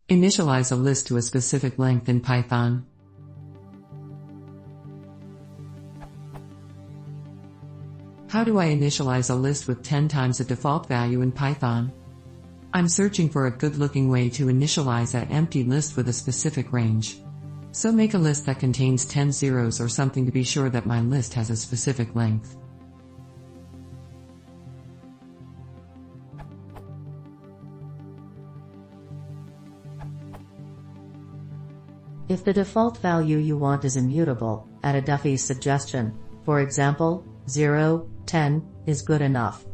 Initialize a list to a specific length in Python. How do I initialize a list with 10 times the default value in Python? I'm searching for a good-looking way to initialize that empty list with a specific range. So make a list that contains 10 zeros or something to be sure that my list has a specific length. If the default value you want is immutable, add a Duffy's suggestion. For example, 0, 10 is good enough.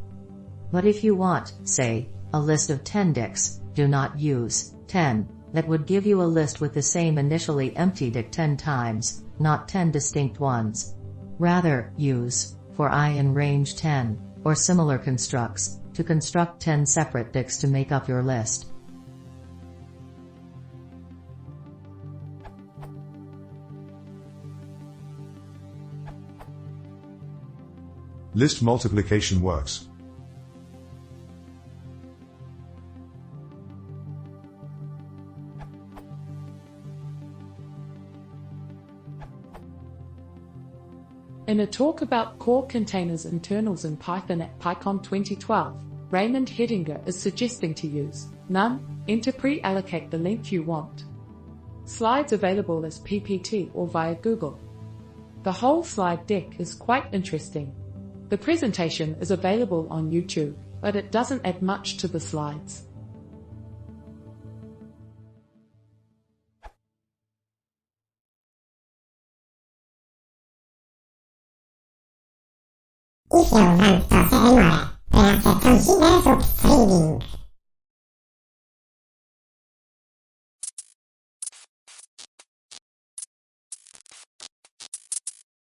But if you want, say, a list of 10 dicks, do not use 10. That would give you a list with the same initially empty dick 10 times, not 10 distinct ones. Rather, use for I in range 10, or similar constructs, to construct 10 separate dicks to make up your list. List multiplication works. In a talk about core containers internals in Python at PyCon 2012, Raymond Hedinger is suggesting to use none, and to pre-allocate the length you want. Slides available as PPT or via Google. The whole slide deck is quite interesting. The presentation is available on YouTube, but it doesn't add much to the slides. If you want to see more, press the consider subscribing.